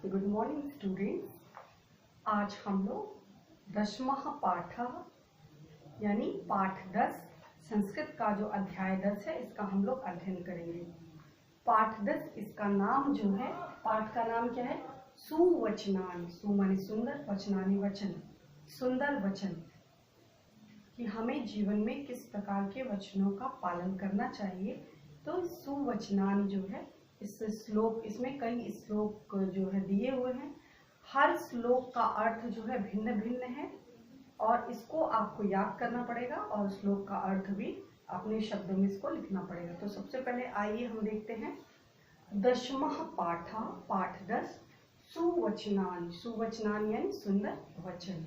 Good morning students. आज हम लोग 10वां पाठ यानी पाठ 10 संस्कृत का जो अध्याय 10 है इसका हम लोग अध्ययन करेंगे। पाठ 10 इसका नाम जो है, पाठ का नाम क्या है? सुवचनानि। सु माने सुंदर, वचनानि वचन, सुंदर वचन। कि हमें जीवन में किस प्रकार के वचनों का पालन करना चाहिए। तो सुवचनानि जो है इस श्लोक, इसमें कई श्लोक जो है दिए हुए हैं। हर श्लोक का अर्थ जो है भिन्न भिन्न है और इसको आपको याद करना पड़ेगा और श्लोक का अर्थ भी अपने शब्दों में इसको लिखना पड़ेगा। तो सबसे पहले आइए हम देखते हैं 10वां पाठ, पाठ 10 सुवचनानि। सुवचनानि यानी सुंदर वचन।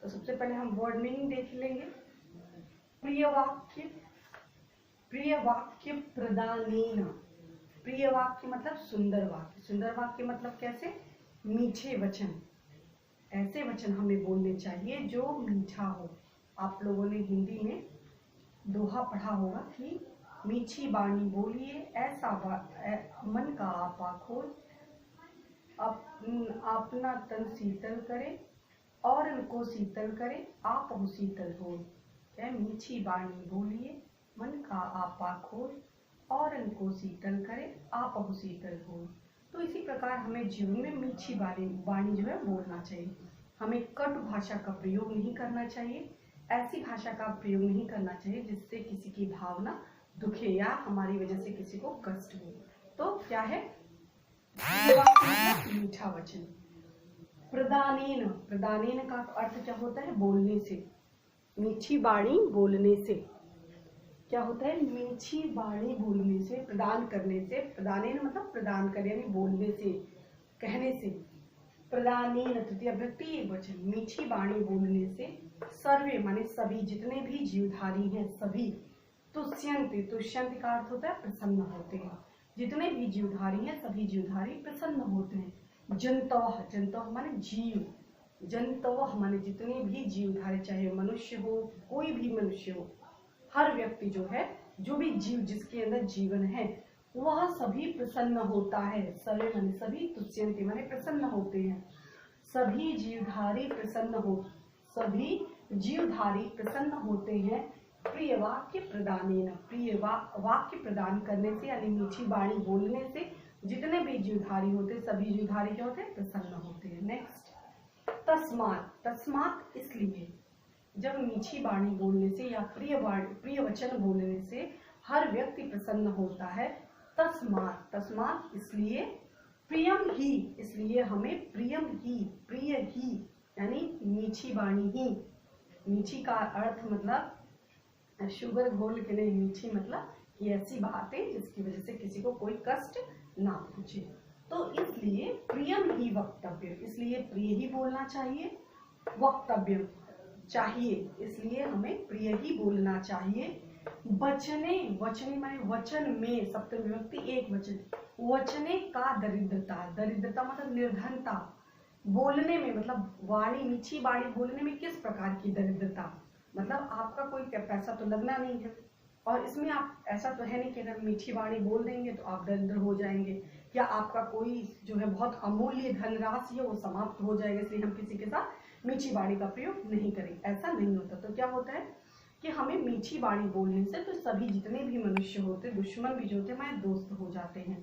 तो सबसे पहले हम वर्ड मीनिंग देख लेंगे। प्रिय वाक्य, प्रिय वाक्य प्रदानेन। प्रिय वाक्य मतलब सुंदर वाक्य। सुंदर वाक्य मतलब कैसे? मीठे वचन। ऐसे वचन हमें बोलने चाहिए जो मीठा हो। आप लोगों ने हिंदी में दोहा पढ़ा होगा कि मीठी बाणी बोलिए, ऐसा मन का आपा खोल, अपना तन शीतल करे और इनको शीतल करे, आप हो शीतल हो। क्या? मीठी बाणी बोलिए, मन का आपा खोल और इनको शीतल करे, आप हो शीतल हो। तो इसी प्रकार हमें जीवन में मीठी वाणी जो है बोलना चाहिए। हमें कटु भाषा का प्रयोग नहीं करना चाहिए। ऐसी भाषा का प्रयोग नहीं करना चाहिए जिससे किसी की भावना दुखे या हमारी वजह से किसी को कष्ट हो। तो क्या है? मीठा वचन। प्रदानेन, प्रदानेन का अर्थ क्या होता है? बोलने से। मीठी वाणी बोलने से क्या होता है? मीठी वाणी बोलने से, प्रदान करने से। प्रदानेन मतलब प्रदान करे यानी बोलने से, कहने से। प्रदानेन तृतीय व्यक्ति एकवचन। मीठी वाणी बोलने से सर्वे माने सभी, जितने भी जीवधारी हैं सभी, तुष्यन्ति, तुष्यन्ति का अर्थ होता है प्रसन्न होते हैं। जितने भी जीवधारी हैं सभी जीवधारी प्रसन्न होते हैं। जंतवः, जंतवः माने जीव, जंतवः माने जितने भी जीवधारी, चाहे मनुष्य हो, कोई भी मनुष्य हो, हर व्यक्ति जो है, जो भी जीव जिसके अंदर जीवन है वह सभी प्रसन्न होता है। सर्वे माने सभी, तुष्यन्ति माने प्रसन्न होते हैं। सभी जीवधारी प्रसन्न हो, सभी जीवधारी प्रसन्न होते हैं। प्रिय वाक्य प्रदानेन, प्रिय वाक्य प्रदान करने से यानी मीठी वाणी बोलने से जितने भी जीवधारी होते, सभी जीवधारी क्या होते हैं? प्रसन्न होते हैं। नेक्स्ट, तस्मात्, तस्मात् इसलिए। जब मीठी वाणी बोलने से या प्रिय वचन बोलने से हर व्यक्ति प्रसन्न होता है। तस्मात्, तस्मात् इसलिए, प्रियम ही, इसलिए हमें प्रियम ही, प्रिय ही यानी मीठी वाणी ही। मीठी का अर्थ मतलब शुगर घोल के नहीं, मीठी मतलब कि ऐसी बातें जिसकी वजह से किसी को कोई कष्ट ना पहुंचे। तो इसलिए प्रियम ही वक्तव्य, इसलिए प्रिय ही बोलना चाहिए। वक्तव्य चाहिए, इसलिए हमें प्रिय ही बोलना चाहिए। वचने, वचने माने वचन में, सप्तमी विभक्ति एक वचन। वचने का दरिद्रता, दरिद्रता मतलब निर्धनता। बोलने में मतलब वाणी, मीठी वाणी बोलने में किस प्रकार की दरिद्रता, मतलब आपका कोई पैसा तो लगना नहीं है और इसमें आप, ऐसा तो है नहीं कि अगर मीठी वाणी बोल देंगे तो आप दरिद्र हो जाएंगे या आपका कोई जो है बहुत अमूल्य धनराशि है वो समाप्त हो जाएगा, इसलिए हम किसी के साथ मीठी वाणी का प्रयोग नहीं करें। ऐसा नहीं होता। तो क्या होता है कि हमें मीठी वाणी बोलने से तो सभी जितने भी मनुष्य होते, दुश्मन भी जो होते, हमारे दोस्त हो जाते हैं।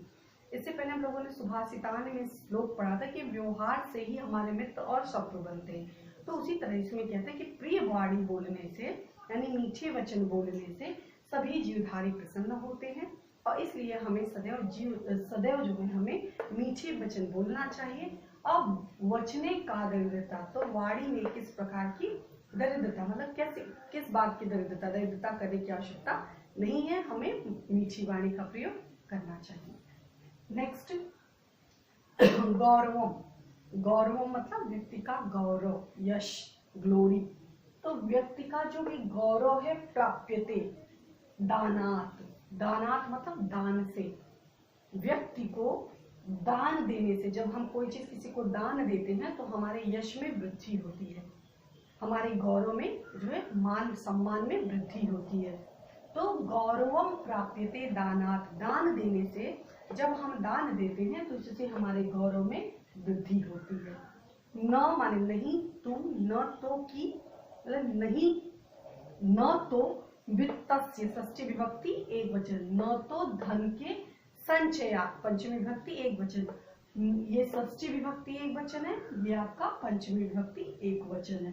इससे पहले हम लोगों ने सुभाषितान में श्लोक पढ़ा था कि व्यवहार से ही हमारे मित्र और शत्रु बनते हैं। तो उसी तरह इसमें कहते हैं कि प्रिय वाणी बोलने से यानी मीठे वचन बोलने से सभी जीवधारी प्रसन्न होते हैं और इसलिए हमें सदैव जो है हमें मीठे वचन बोलना चाहिए। अब वचने का दरिद्रता, तो वाणी में किस प्रकार की दरिद्रता, मतलब कैसे, किस बात की दरिद्रता, दरिद्रता करने की आवश्यकता नहीं है, हमें मीठी वाणी का प्रयोग करना चाहिए। नेक्स्ट, गौरवम, गौरवम मतलब व्यक्ति का गौरव, यश, ग्लोरी। तो व्यक्ति का जो भी गौरव है, प्राप्यते दानात, दानात मतलब दान से। व्यक्ति को दान देने से, जब हम कोई चीज किसी को दान देते हैं तो हमारे यश में वृद्धि होती है, हमारे गौरव में जो है मान सम्मान में वृद्धि होती है। तो गौरवम प्राप्यते दानात, दान देने से, जब हम दान देते हैं तो इससे हमारे गौरव में वृद्धि होती है। न माने नहीं, तुम, न तो की मतलब नहीं, न तो वित्तस्य षष्ठी विभक्ति एक वचन, न तो धन के संचयात पंचमी विभक्ति एक वचन, ये षष्ठी विभक्ति एक वचन है, ये आपका पंचमी विभक्ति एक वचन है।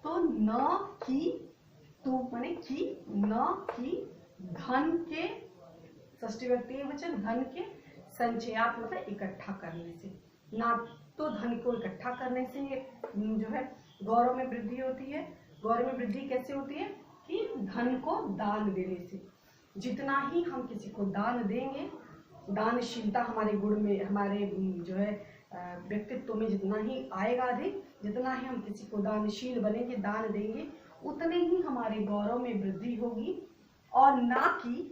तो न की, तू माने की, न की धन के षष्ठी विभक्ति एक वचन, धन के संचयात मतलब इकट्ठा करने से, ना तो धन को इकट्ठा करने से जो है गौरव में वृद्धि होती है। गौरव में वृद्धि कैसे होती है कि धन को दान देने से। जितना ही हम किसी को दान देंगे, दानशीलता हमारे गुण में, हमारे जो है व्यक्तित्व में जितना ही आएगा अधिक, जितना ही हम किसी को दानशील बनेंगे, दान देंगे, उतने ही हमारे गौरव में वृद्धि होगी। और ना कि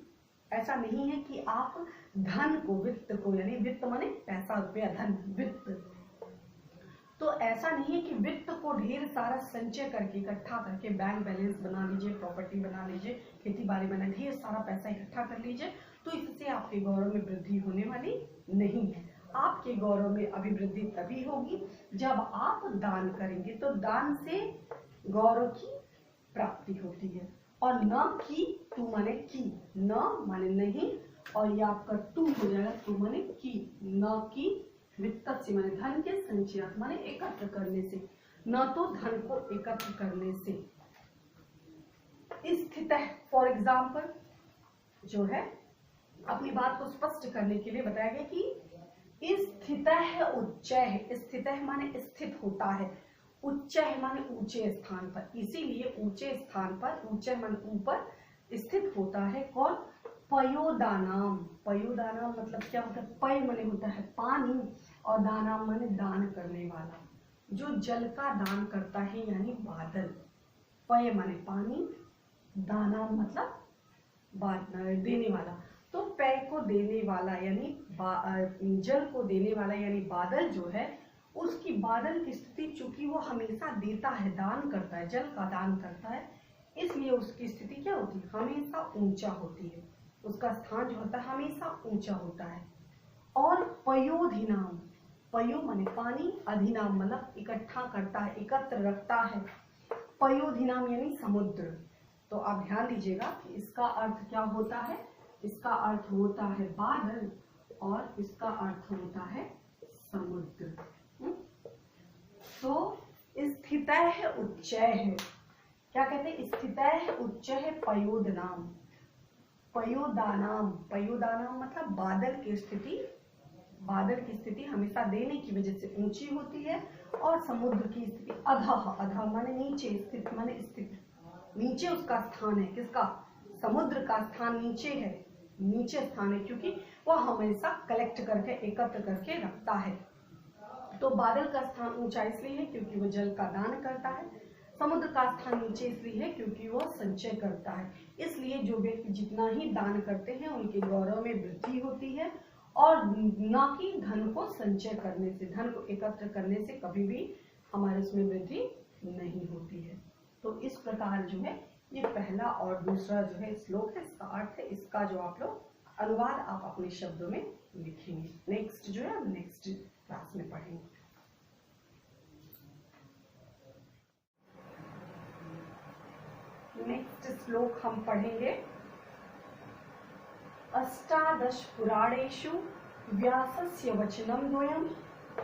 ऐसा नहीं है कि आप धन को, वित्त को, यानी वित्त माने पैसा, रुपया, धन, वित्त, तो ऐसा नहीं है कि वित्त को ढेर सारा संचय करके, इकट्ठा करके बैंक बैलेंस बना लीजिए, प्रॉपर्टी बना लीजिए, खेती बाड़ी बना, ढेर सारा पैसा इकट्ठा कर लीजिए, तो इससे आपके गौरव में वृद्धि होने वाली नहीं है। आपके गौरव में अभिवृद्धि तभी होगी जब आप दान करेंगे, तो दान से गौरव की प्राप्ति होती है। और न की, तू माने की, न माने नहीं, और ये आपका तू हो जाएगा, तू माने की, न की वित्तस्य माने धन के, संचयात माने एकत्र करने से, न तो धन को एकत्र करने से। स्थितः फॉर एग्जाम्पल जो है अपनी बात को स्पष्ट करने के लिए बताया गया कि स्थितः उच्चैः, स्थितः माने स्थित होता है, उच्चैः माने ऊंचे स्थान पर, इसीलिए ऊंचे स्थान पर, ऊंचे माने ऊपर, स्थित होता है कौन, पयोदानाम। पयोदानाम मतलब क्या होता है, पय माने होता है पानी, और दानाम माने दान करने वाला, जो जल का दान करता है यानी बादल। पय माने पानी, दानाम मतलब देने वाला, तो पेय को देने वाला यानी जल को देने वाला यानी बादल जो है, उसकी बादल की स्थिति चूंकि वो हमेशा देता है, दान करता है, जल का दान करता है, इसलिए उसकी स्थिति क्या होती है, हमेशा ऊंचा होती है, उसका स्थान जो होता है हमेशा ऊंचा होता है। और पयोधिनाम, पयो माने पानी, अधिनाम मतलब इकट्ठा करता है, एकत्र रखता है, पयोधिनाम यानी समुद्र। तो आप ध्यान दीजिएगा कि इसका अर्थ क्या होता है, इसका अर्थ होता है बादल, और इसका अर्थ होता है समुद्र। तो स्थितः उच्चैः, क्या कहते हैं, स्थितः उच्चैः पयोदनाम, पयोदानाम, पयोदानाम मतलब बादल की स्थिति, बादल की स्थिति हमेशा देने की वजह से ऊंची होती है, और समुद्र की स्थिति अधः, अधः माने नीचे, स्थित माने स्थित, नीचे उसका स्थान है, किसका, समुद्र का स्थान नीचे है, नीचे स्थान है, क्योंकि वह हमेशा कलेक्ट करके, एकत्र करके रखता है। तो बादल का स्थान ऊंचा इसलिए है क्योंकि वो जल का दान करता है, समुद्र का स्थान नीचे इसलिए है क्योंकि वो संचय करता है। इसलिए जो व्यक्ति जितना ही दान करते हैं उनके गौरव में वृद्धि होती है, और न कि धन को संचय करने से, धन को एकत्र करने से कभी भी हमारे उसमें वृद्धि नहीं होती है। तो इस प्रकार जो है ये पहला और दूसरा जो है श्लोक है, इसका अर्थ है, इसका जो आप लोग अनुवाद आप अपने शब्दों में लिखेंगे। नेक्स्ट जो है नेक्स्ट क्लास में पढ़ेंगे। नेक्स्ट श्लोक हम पढ़ेंगे, अष्टादश पुराणेषु व्यासस्य वचनं द्वयं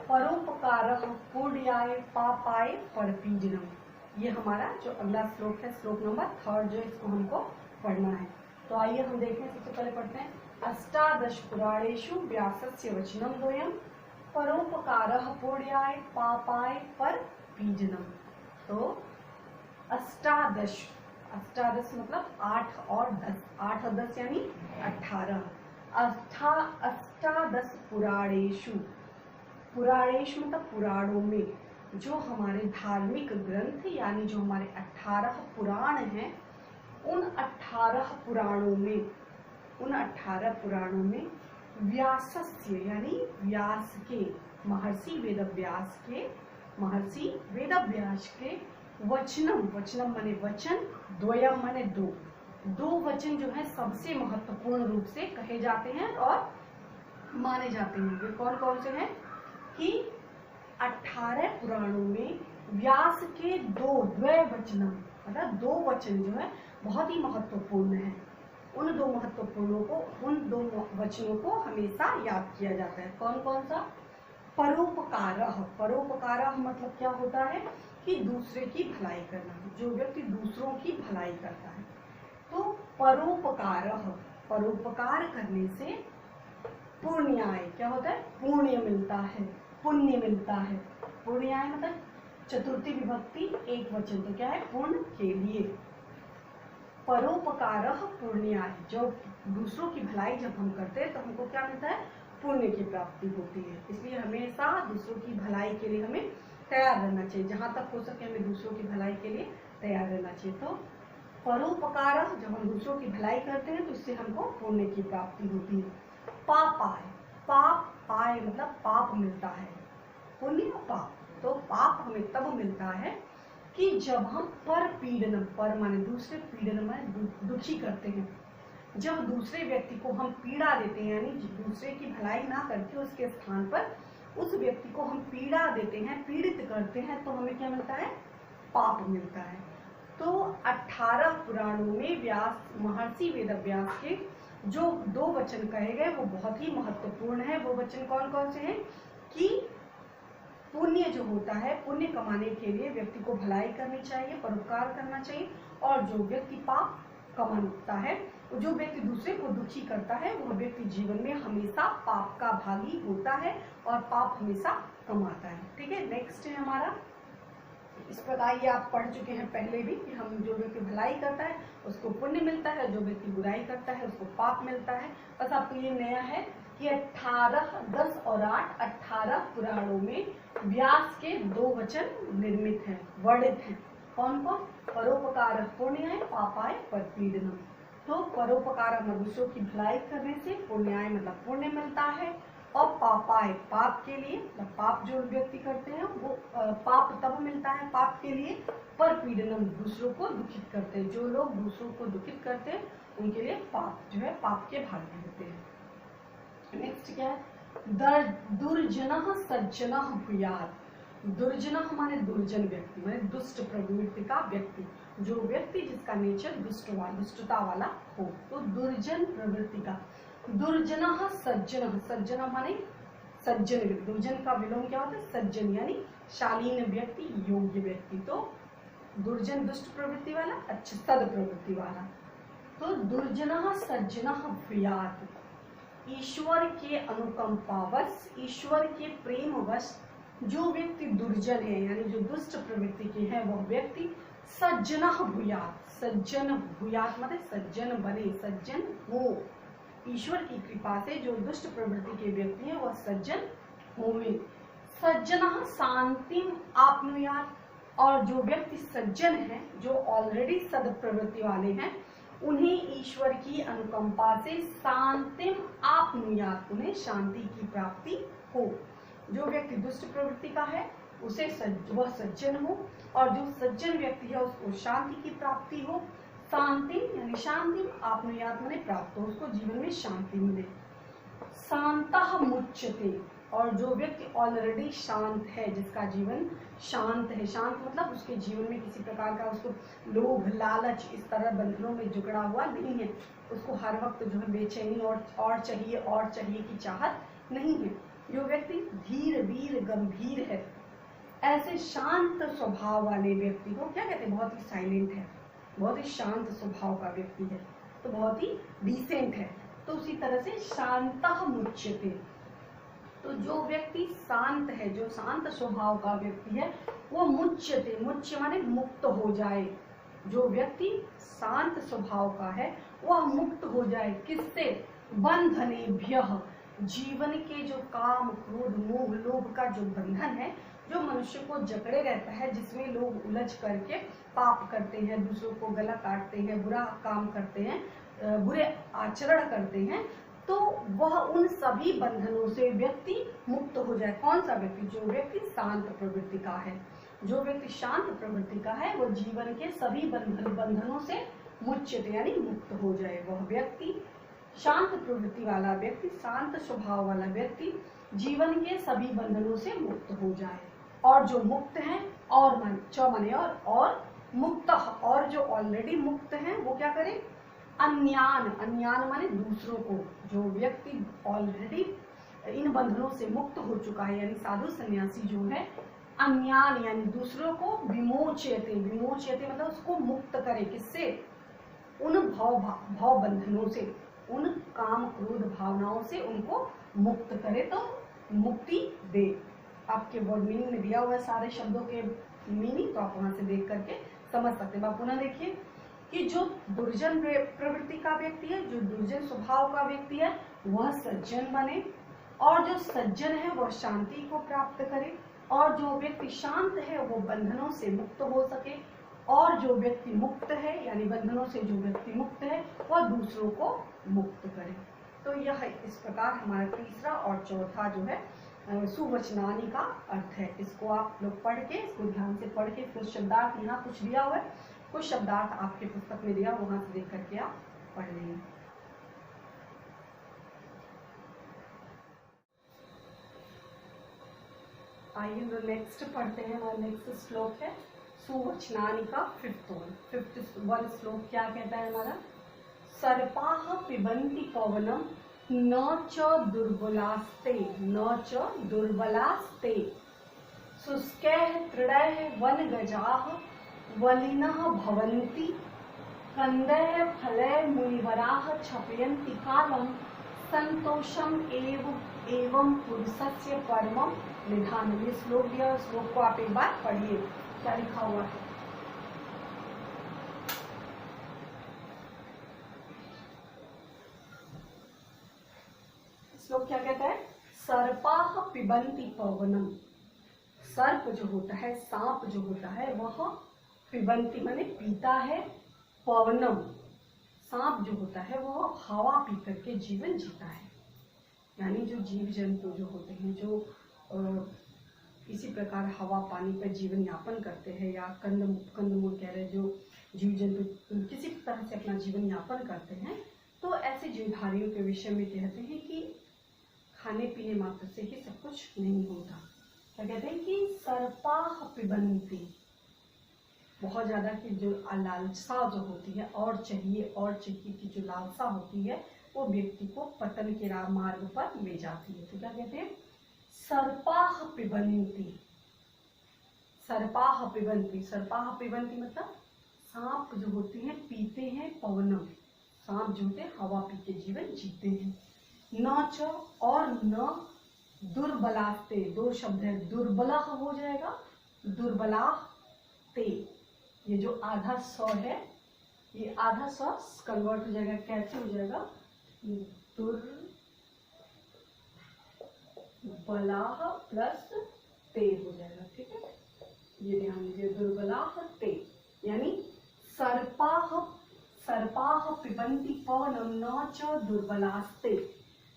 परोपकारः पुण्याय पापाय परपीडनम्। ये हमारा जो अगला श्लोक है, श्लोक नंबर 3 जो इसको हमको पढ़ना है। तो आइए हम देखते हैं, सबसे पहले पढ़ते हैं, अष्टादश पुराणेषु व्यासस्य वचनं द्वयं परोपकारः पुण्याय पापाय परपीडनम्। तो अष्टादश, अष्टादश मतलब 8 और 10, 8 और 10 यानी 18। अष्टादश पुराणेषु, पुराणेषु मतलब पुराणों में, जो हमारे धार्मिक ग्रंथ यानी जो हमारे 18 पुराण हैं, उन 18 पुराणों में, उन 18 पुराणों में व्यासस्य यानी व्यास के, महर्षि वेदव्यास के, महर्षि वेदव्यास के वचनम, वचनम माने वचन, द्वयम माने दो, दो वचन जो है सबसे महत्वपूर्ण रूप से कहे जाते हैं और माने जाते हैं। वे कौन कौन से हैं कि 18 पुराणों में व्यास के द्वय वचनम मतलब दो वचन जो है बहुत ही महत्वपूर्ण है। उन दो वचनों को हमेशा याद किया जाता है। कौन कौन सा? परोपकारः। परोपकारः मतलब क्या होता है कि दूसरे की भलाई करना, जो व्यक्ति दूसरों की भलाई करता है। तो परोपकारः, परोपकार करने से पुण्याय क्या होता है? पुण्य मिलता है, पुण्य मिलता है। पुण्याय मतलब चतुर्थी विभक्ति एक वचन, तो क्या है? पुण्य के लिए। परोपकारः पुण्याय, जो दूसरों की भलाई जब हम करते हैं तो हमको क्या मिलता है? पुण्य की प्राप्ति होती है। इसलिए हमेशा दूसरों की भलाई के लिए हमें तैयार रहना चाहिए। जहां तक हो सके हमें दूसरों की भलाई के लिए तैयार रहना चाहिए। तो परोपकारः, जब हम दूसरों की भलाई करते हैं तो इससे हमको पुण्य की प्राप्ति होती है। पापाय, पाप पाय मतलब पाप मिलता है, पुण्य पाप। तो पाप हमें तब मिलता है कि जब हम पर पीड़न, पर माने दूसरे, पीड़न माने दुखी करते हैं। जब दूसरे व्यक्ति को हम पीड़ा देते हैं, यानी दूसरे की भलाई ना करके उसके स्थान पर उस व्यक्ति को हम पीड़ा देते हैं, पीड़ित करते हैं, तो हमें क्या मिलता है? पाप मिलता है। तो 18 पुराणों में व्यास, महर्षि वेदव्यास के जो दो वचन कहे गए वो बहुत ही महत्वपूर्ण है। वो वचन कौन कौन से हैं? कि पुण्य जो होता है, पुण्य कमाने के लिए व्यक्ति को भलाई करनी चाहिए, परोपकार करना चाहिए, और जो व्यक्ति पाप कमाता है, जो व्यक्ति दूसरे को दुखी करता है, वह व्यक्ति जीवन में हमेशा पाप का भागी होता है और पाप हमेशा कमाता है। ठीक है, नेक्स्ट है हमारा, इस प्रकार ये आप पढ़ चुके हैं पहले भी कि हम जो व्यक्ति भलाई करता है उसको पुण्य मिलता है, जो व्यक्ति बुराई करता है उसको पाप मिलता है। बस आपको ये नया है कि 18, 10 और 8, 18 पुराणों में व्यास के दो वचन निर्मित हैं, वर्णित हैं। कौन कौन? परोपकार पुण्याय, पापाय परपीडनम। तो परोपकार मतलब दूसरों की भलाई करने से, पुण्याय मतलब पुण्य मिलता है, और पापाय पाप के लिए, मतलब पाप जो व्यक्ति करते हैं वो पाप तब मिलता है पाप के लिए, परपीडनम दूसरों को दुखित करते हैं। जो लोग दूसरों को दुखित करते हैं उनके लिए पाप जो है पाप के भागी होते हैं। नेक्स्ट क्या है? दुर्जनः सज्जनः भूयात्। दुर्जनः माने दुर्जन व्यक्ति, माने दुष्ट प्रवृत्ति का व्यक्ति, जो व्यक्ति जिसका नेचर दुष्टता वाला हो, तो दुर्जन प्रवृत्ति का। दुर्जनः सज्जनः, सज्जन माने सज्जन व्यक्ति, दुर्जन का विलोम क्या होता है? सज्जन, यानी शालीन व्यक्ति, योग्य व्यक्ति। तो दुर्जन दुष्ट प्रवृत्ति वाला, अच्छा सद प्रवृत्ति वाला। तो दुर्जनः सज्जनः भूयात्, ईश्वर के अनुकंपावश, ईश्वर के प्रेमवश जो व्यक्ति दुर्जन है, यानी जो दुष्ट प्रवृत्ति के हैं, वह व्यक्ति सज्जनः भूयात्, सज्जन भूयात् मतलब सज्जन बने, सज्जन हो। ईश्वर की कृपा से जो दुष्ट प्रवृत्ति के व्यक्ति हैं वह सज्जन होंगे। सज्जनः शांतिम आपनुयात्, और जो व्यक्ति सज्जन है, जो ऑलरेडी सद प्रवृत्ति वाले हैं, उन्हें ईश्वर की अनुकंपा से शांतिम आपनुयात्, उन्हें शांति की प्राप्ति हो। जो व्यक्ति दुष्ट प्रवृत्ति का है उसे वह सज्जन हो, और जो सज्जन व्यक्ति है उसको शांति की प्राप्ति हो। शांति यानी शांति आपनुयात् माने प्राप्त हो, उसको जीवन में शांति मिले। शांतः मुच्यते, और जो व्यक्ति ऑलरेडी शांत है, जिसका जीवन शांत है, शांत मतलब उसके जीवन में किसी प्रकार का उसको लोभ लालच इस तरह बंधनों में जुकड़ा हुआ नहीं है, उसको हर वक्त जो है बेचैनी और चाहिए की चाहत नहीं है। जो व्यक्ति धीर वीर गंभीर है, ऐसे शांत स्वभाव वाले व्यक्ति को क्या कहते हैं? बहुत ही साइलेंट है, बहुत ही शांत स्वभाव का व्यक्ति है, तो बहुत ही डिसेंट है। तो उसी तरह से शांतः मुच्यते, तो जो व्यक्ति शांत है, जो शांत स्वभाव का व्यक्ति है, वो मुच्यते, मुच्य माने मुक्त हो जाए। जो व्यक्ति शांत स्वभाव का है वह मुक्त हो जाए, किससे? बंधनेभ्यः, जीवन के जो काम क्रोध मोह लोभ का जो बंधन है, जो मनुष्य को जकड़े रहता है, जिसमें लोग उलझ करके पाप करते हैं, दूसरों को गला काटते हैं, बुरा काम करते हैं, बुरे आचरण करते हैं, तो वह उन सभी बंधनों से व्यक्ति मुक्त हो जाए। कौन सा व्यक्ति? जो व्यक्ति शांत प्रवृत्ति का है। जो व्यक्ति शांत प्रवृत्ति का है वह जीवन के सभी बंधनों से मुच्यते यानी मुक्त हो जाए। वह व्यक्ति शांत प्रवृत्ति वाला व्यक्ति, शांत स्वभाव वाला व्यक्ति जीवन के सभी बंधनों से मुक्त हो जाए। और जो मुक्त हैं और माने और मुक्त, और जो ऑलरेडी मुक्त हैं वो क्या करें, अन्यान, अन्यान माने दूसरों को। जो व्यक्ति ऑलरेडी इन बंधनों से मुक्त हो चुका है यानी साधु सन्यासी जो है, अन्यान यानी दूसरों को, विमोचयते, विमोचयते मतलब उसको मुक्त करे, किससे, उन भव बंधनों से, उन काम क्रोध भावनाओं से उनको मुक्त करे, तो मुक्ति दे। आपके वर्ड मीनिंग में दिया हुआ है सारे शब्दों के मीनिंग, तो आप वहां से देख करके समझ सकते हैं। आप पुनः देखिए कि जो दुर्जन प्रवृत्ति का व्यक्ति है, जो दुर्जन स्वभाव का व्यक्ति है, वह सज्जन बने, और जो सज्जन है वह शांति को प्राप्त करे, और जो व्यक्ति शांत है वो बंधनों से मुक्त हो सके, और जो व्यक्ति मुक्त है यानी बंधनों से जो व्यक्ति मुक्त है वह दूसरों को मुक्त करे। तो यह इस प्रकार हमारा तीसरा और चौथा जो है सुवचनानि का अर्थ है। इसको आप लोग पढ़ के, इसको ध्यान से पढ़ के, कुछ शब्दार्थ यहाँ कुछ दिया हुआ है, कुछ शब्दार्थ आपके पुस्तक में दिया, वहां से देख करके आप पढ़ लेंगे। आइए नेक्स्ट पढ़ते हैं। हमारा नेक्स्ट श्लोक है सुवचनानि का फिफ्थ वन श्लोक क्या कहता है हमारा, सर्पाः पिबन्ति पवनम न च दुर्बलास्ते, न च दुर्बलास्ते, शुष्कैः तृणैः वनगजाः वलिनः भवन्ति, कंदैः फलैः मुनिवराः क्षपयन्ति कालं, संतोषम एवं पुरुषस्य परमं निधानम्। ये श्लोक दिया, श्लोक को आप एक बार पढ़िए, क्या लिखा हुआ है। श्लोक क्या कहता है, सर्पाः पिबन्ति पवनम, सर्प जो होता है, सांप जो होता है वह पिबन्ति माने पीता है, पवनम सांप जो होता है वह हवा पी करके जीवन जीता है। यानी जो जीव जंतु जो होते हैं, जो इसी प्रकार हवा पानी पर जीवन यापन करते हैं, या कंदमूल कह रहे हैं, जो जीव जंतु किसी तरह से अपना जीवन यापन करते हैं, तो ऐसे जीवधारियों के विषय में कहते हैं कि खाने पीने मात्र से ही सब कुछ नहीं होता। क्या कहते हैं कि सर्पाः पिबन्ति, बहुत ज्यादा की जो लालसा जो होती है, और चाहिए की जो लालसा होती है, वो व्यक्ति को पतन के मार्ग पर ले जाती है। तो क्या कहते हैं, सर्पाः पिबन्ति, सर्पाः पिबन्ति, सर्पाः पिबन्ति मतलब सांप जो होते हैं पीते हैं, पवनम सांप जो होते हैं हवा पी के जीवन जीते हैं, न च और न दुर्बलास्ते, दो शब्द है, दुर्बला हो जाएगा, दुर्बला ते, ये जो आधा स है, ये आधा स कन्वर्ट हो जाएगा, कैसे हो जाएगा, दुर्बलाह प्लस ते हो जाएगा। ठीक है, ये ध्यान दीजिए, दुर्बलाह ते यानी सर्पाः पिबन्ति पवनम न च दुर्बलास्ते।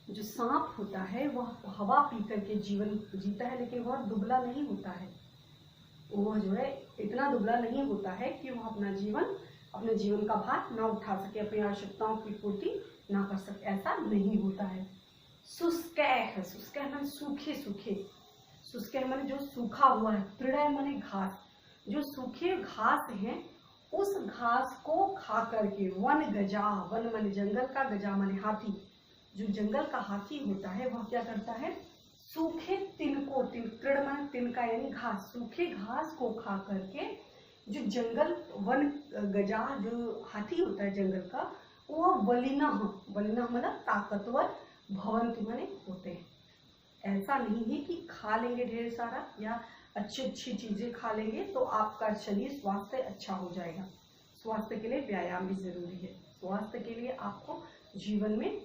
जो सांप होता है वह हवा पी करके जीवन जीता है, लेकिन वह दुबला नहीं होता है, वह जो है इतना दुबला नहीं होता है कि वह अपने जीवन का भार ना उठा सके, अपनी आवश्यकताओं की पूर्ति ना कर सके, ऐसा नहीं होता है। शुष्कैः, शुष्कैः माने सूखे सूखे, शुष्कैः माने जो सूखा हुआ है, तृणैः माने घास, जो सूखे घास हैं उस घास को खा करके, वन गजा, वन माने जंगल का, गजा माने हाथी, जो जंगल का हाथी होता है वह क्या करता है, सूखे तिनको, तृण माने तिनका यानी घास, सूखे घास को खा करके जो जंगल वन गजा जो हाथी होता है जंगल का, वह बलिना मतलब ताकतवर, भवंती माने होते हैं। ऐसा नहीं है कि खा लेंगे ढेर सारा या अच्छी चीजें खा लेंगे तो आपका शरीर स्वास्थ्य अच्छा हो जाएगा। स्वास्थ्य के लिए व्यायाम भी जरूरी है, स्वास्थ्य के लिए आपको जीवन में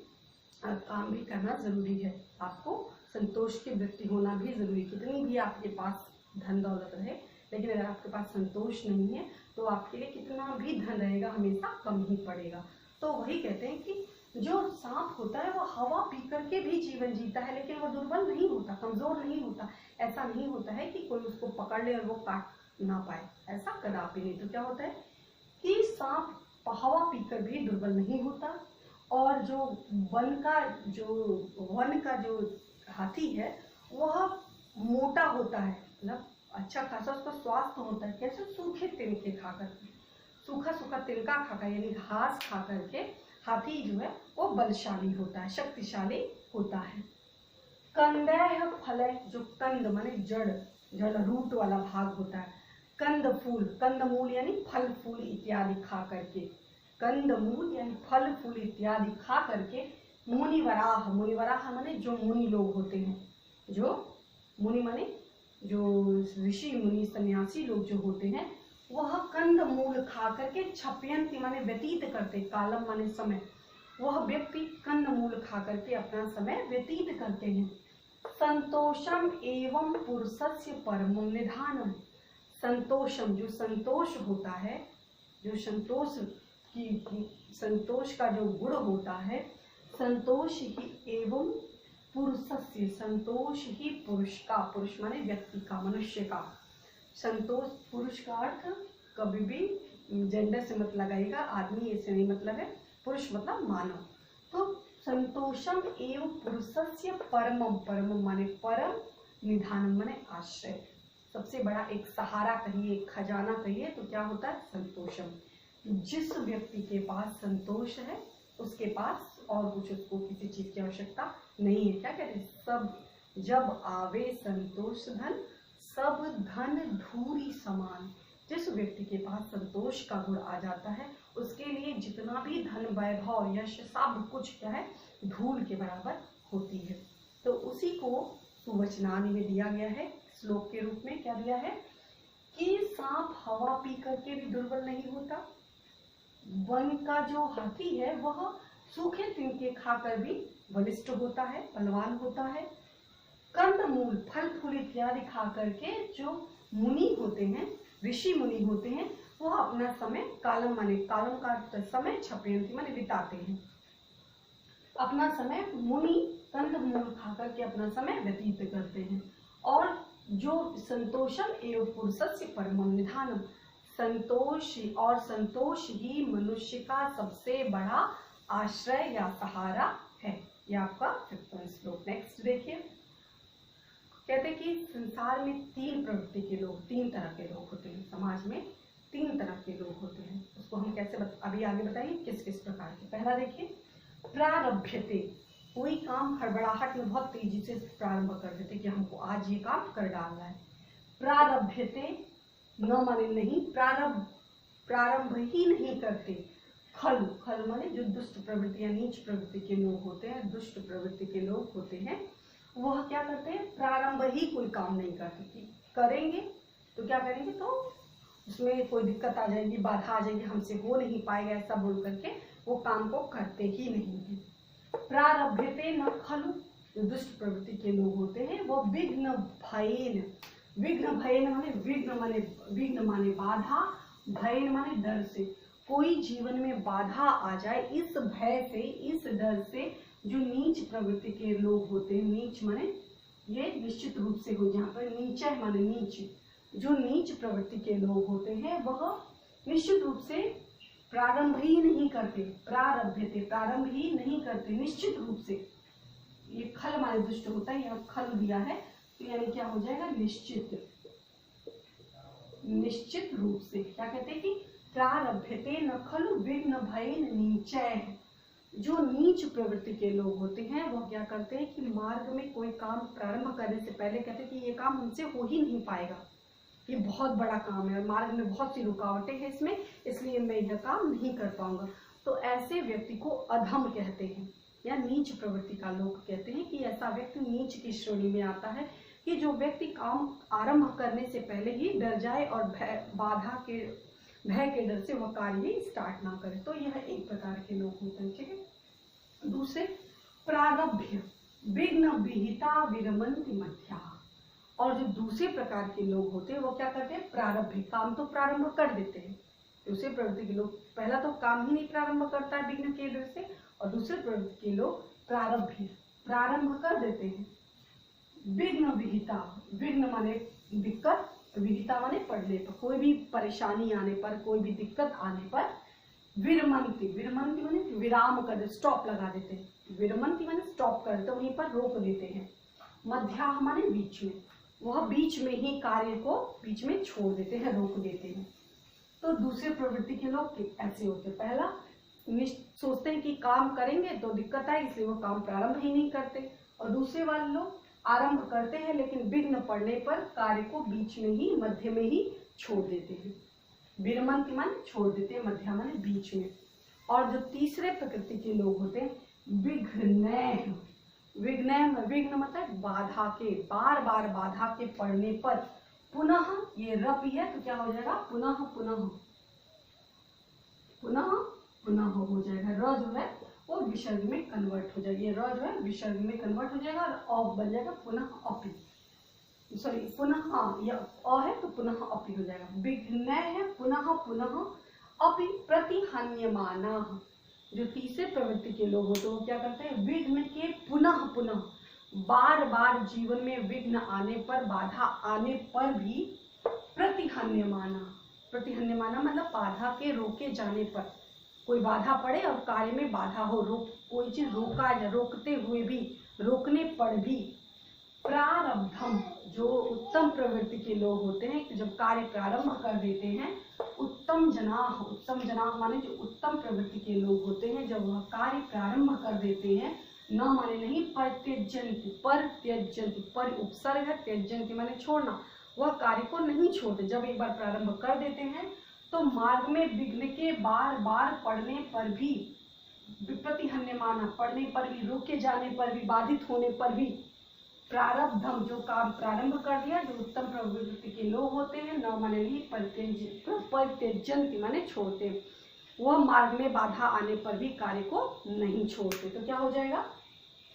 काम भी करना जरूरी है, आपको संतोष की वृत्ति होना भी जरूरी। कितनी भी आपके पास धन दौलत रहे, लेकिन अगर आपके पास संतोष नहीं है तो आपके लिए कितना भी धन रहेगा हमेशा कम ही पड़ेगा। तो वही कहते हैं कि जो सांप होता है वो हवा पी करके भी जीवन जीता है, लेकिन वो दुर्बल नहीं होता, कमजोर नहीं होता। ऐसा नहीं होता है कि कोई उसको पकड़ ले और वो काट ना पाए, ऐसा कदापि नहीं। तो क्या होता है कि सांप हवा पीकर भी दुर्बल नहीं होता, और जो वन का जो हाथी है वह मोटा होता है, मतलब अच्छा खासा उसका स्वास्थ्य होता है। कैसे? सूखे तिनके खा करके, सूखा सूखा तिनका खाकर यानी घास खा करके हाथी जो है वो बलशाली होता है, शक्तिशाली होता है। कंदैह फलय, जो कंद माने जड़, जड़ रूट वाला भाग होता है। कंद फूल, कंद मूल यानी फल फूल इत्यादि खा करके, कंद मूल यानी फल फूल इत्यादि खा करके मुनिवराह, मुनिवराह माने जो मुनि लोग होते हैं, जो मुनि माने जो ऋषि मुनि सन्यासी लोग जो होते हैं वह कंद मूल खा करके क्षप्यंति माने व्यतीत करते, कालम माने समय, वह व्यक्ति कंद मूल खा करके अपना समय व्यतीत करते हैं। संतोषम एवं पुरुषस्य परमं निधानम, संतोषम जो संतोष होता है, जो संतोष का जो गुण होता है, संतोष ही एवं पुरुषस्य, संतोष ही पुरुष का, पुरुष माने व्यक्ति का, मनुष्य का, संतोष पुरुष का अर्थ कभी भी जेंडर से मत लगाइएगा, आदमी ऐसे नहीं मतलब है, पुरुष मतलब मानव। तो संतोषम एवं पुरुषस्य परमम, परमम माने परम, निधानम माने आश्रय, सबसे बड़ा एक सहारा कहिए, एक खजाना कहिए तो क्या होता है? संतोषम। जिस व्यक्ति के पास संतोष है उसके पास और कुछ उसको किसी चीज की आवश्यकता नहीं है। क्या कहते हैं? सब जब आवे संतोष धन, सब धन धूरी समान। जिस व्यक्ति के पास संतोष का गुण आ जाता है उसके लिए जितना भी धन वैभव यश सब कुछ क्या है? धूल के बराबर होती है। तो उसी को सुवचनानि में दिया गया है श्लोक के रूप में। क्या दिया है कि सांप हवा पी करके भी दुर्बल नहीं होता, वन का जो हाथी है वह सूखे तिनके खाकर भी बलिष्ठ होता है, बलवान होता है। कंद मूल फल फूल इत्यादि खा करके जो मुनि होते हैं, ऋषि मुनि होते हैं, वह अपना समय कालम माने, कालम का समय क्षप्यंति माने बिताते हैं, अपना समय मुनि कंद मूल खा करके अपना समय व्यतीत करते हैं। और जो संतोषम एवं पुरुषस्य परमं निधानम, संतोष और संतोष ही मनुष्य का सबसे बड़ा आश्रय या सहारा है। यह आपका 5वां श्लोक। नेक्स्ट देखिए, कहते हैं कि संसार में 3 प्रवृत्ति के लोग, 3 तरह के लोग होते हैं, समाज में 3 तरह के लोग होते हैं। उसको हम कैसे अभी आगे बताइए किस किस प्रकार के। पहला देखिए, प्रारभ्यते, कोई काम हड़बड़ाहट में बहुत तेजी से प्रारंभ कर देते कि हमको आज ये काम कर डालना है। प्रारभ्यते न माने नहीं, प्रारंभ ही नहीं करते। खल, खल माने जो दुष्ट प्रवृत्ति या नीच प्रवृत्ति के लोग होते हैं, दुष्ट प्रवृत्ति के लोग होते हैं, वह क्या करते हैं? प्रारंभ ही कोई काम नहीं करते। करेंगे तो क्या करेंगे तो उसमें कोई दिक्कत आ जाएगी, बाधा आ जाएगी, हमसे हो नहीं पाएगा, ऐसा बोल करके वो काम को करते ही नहीं है। प्रारभ्यते न खलु, जो दुष्ट प्रवृत्ति के लोग होते हैं वो विघ्न भयेन, विघ्न भयेन माने विघ्न माने बाधा, भयेन माने डर से। कोई जीवन में बाधा आ जाए इस भय से, इस डर से जो नीच प्रवृत्ति के लोग होते हैं, नीच माने ये निश्चित रूप से हो, यहाँ पर नीचा माने नीच, जो नीच प्रवृत्ति के लोग होते हैं वह निश्चित रूप से प्रारंभ ही नहीं करते। प्रारभ्यते प्रारंभ ही नहीं करते निश्चित रूप से। ये खल माने दुष्ट होता है, यहाँ खल दिया है तो यानी क्या हो जाएगा? निश्चित, निश्चित रूप से। क्या कहते हैं कि प्रारभ्यते न खलु विघ्न भयेन नीचैः, जो नीच प्रवृत्ति के लोग होते हैं वह क्या करते हैं कि मार्ग में कोई काम प्रारंभ करने से पहले कहते हैं कि ये काम हमसे हो ही नहीं पाएगा, ये बहुत बड़ा काम है और मार्ग में बहुत सी रुकावटें हैं इसमें, इसलिए मैं यह काम नहीं कर पाऊंगा। तो ऐसे व्यक्ति को अधम कहते हैं या नीच प्रवृत्ति का लोग कहते हैं कि ऐसा व्यक्ति नीच की श्रेणी में आता है कि जो व्यक्ति काम आरंभ करने से पहले ही डर जाए और भय के डर से वह कार्य ही स्टार्ट ना करे। तो यह एक प्रकार के लोग होते हैं। ठीक है। दूसरे प्रारभ्य विघ्न विहिता विरमन्ति मध्या, और जो दूसरे प्रकार के लोग होते हैं वो क्या करते हैं? प्रारब्ध, काम तो प्रारंभ कर देते हैं। दूसरे प्रवृत्ति के लोग पहला तो काम ही नहीं प्रारंभ करता है विघ्न के डर से, और दूसरे प्रवृत्ति के लोग प्रारंभ कर देते हैं। विघ्न विहिता, विघ्न माने दिक्कत, विहिता माने पड़ने पर, कोई भी परेशानी आने पर, कोई भी दिक्कत आने पर, विरमन्ति, विरमन्ति माने विराम कर दे, स्टॉप लगा देते हैं। विरमन्ति माने स्टॉप कर देते, वहीं पर रोक देते हैं। मध्याह माने बीच में, वह बीच में ही कार्य को बीच में छोड़ देते हैं, रोक देते हैं। तो दूसरे प्रवृत्ति के लोग ऐसे होते हैं, पहला सोचते हैं कि काम करेंगे तो दिक्कत आए इसलिए वो काम प्रारंभ ही नहीं करते, और दूसरे वाले लोग आरंभ करते हैं लेकिन विघ्न पड़ने पर कार्य को बीच में ही, मध्य में ही छोड़ देते हैं। विरमंति माने छोड़ देते हैं, मध्य माने बीच में। और जो तीसरे प्रकृति के लोग होते हैं विघ्न, विघ्न मतलब बाधा के, बार बार बाधा के पड़ने पर पुनः, ये रप है तो क्या हो जाएगा पुनः पुनः पुनः पुनः हो जाएगा। र जो है वो विसर्ग में कन्वर्ट हो जाएगा, ये र जो है विसर्ग में कन्वर्ट हो जाएगा और अ बन जाएगा पुनः अपि, सॉरी पुनः, हाँ ये अ है तो पुनः अपि हो जाएगा। विघ्न है पुनः पुनः अपि प्रतिहन्यमाना। जो तीसरे प्रवृत्ति के लोग होते हैं वो क्या करते हैं, विघ्न के पुनः पुनः, बार बार जीवन में विघ्न आने पर, बाधा आने पर भी प्रतिहन्यमाना, प्रतिहन्यमाना मतलब बाधा के रोके जाने पर, कोई बाधा पड़े और कार्य में बाधा हो, कोई चीज रोका जाए, रोकते हुए भी, रोकने पर भी प्रारब्धम, जो उत्तम प्रवृत्ति के लोग होते हैं जब कार्य प्रारंभ कर देते हैं, उत्तम जनाह माने जो उत्तम प्रवृत्ति के लोग होते हैं जब वह कार्य प्रारंभ कर देते हैं, न माने नहीं परित्यजन्ति, पर उपसर्ग है, त्यजन्ति माने छोड़ना, वह कार्य को नहीं छोड़ते। जब एक बार प्रारंभ कर देते हैं तो मार्ग में विघ्न के बार बार पड़ने पर भी, प्रतिहन्यमाना पड़ने पर भी, रोके जाने पर भी, बाधित होने पर भी प्रारब्धम, जो काम प्रारंभ कर दिया, जो उत्तम प्रवृत्ति के लोग होते हैं, न माने नहीं परित्यजन्ति माने छोड़ते, वह मार्ग में बाधा आने पर भी कार्य को नहीं छोड़ते। तो क्या हो जाएगा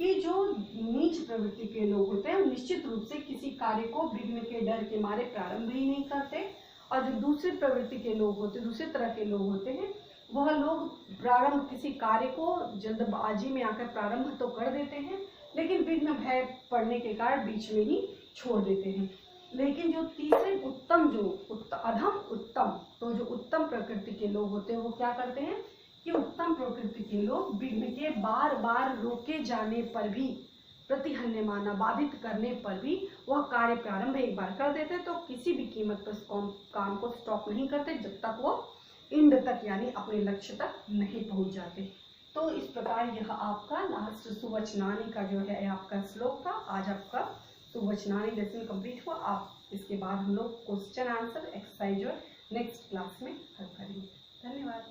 कि जो नीच प्रवृत्ति के लोग होते हैं निश्चित रूप से किसी कार्य को विघ्न के डर के मारे प्रारंभ ही नहीं करते, और जो दूसरी प्रवृत्ति के लोग होते हैं, दूसरे तरह के लोग होते हैं, वह लोग प्रारंभ किसी कार्य को जल्दबाजी में आकर प्रारंभ तो कर देते हैं लेकिन विघ्न भय पड़ने के कारण बीच में ही छोड़ देते हैं। लेकिन जो तीसरे उत्तम, अधम उत्तम, तो जो उत्तम प्रकृति के लोग होते हैं वो क्या करते हैं कि उत्तम प्रकृति के लोग विघ्न के बार बार रोके जाने पर भी, प्रतिहन्यमाना बाधित करने पर भी वह कार्य प्रारंभ एक बार कर देते हैं, तो किसी भी कीमत पर काम को स्टॉप नहीं करते जब तक वो इंड तक यानी अपने लक्ष्य तक नहीं पहुंच जाते। तो इस प्रकार यह आपका लास्ट सुवचनानि का जो है आपका श्लोक था। आज आपका सुवचनानि लेसन कंप्लीट हुआ। आप इसके बाद हम लोग question answer exercise next class में हल करेंगे। धन्यवाद।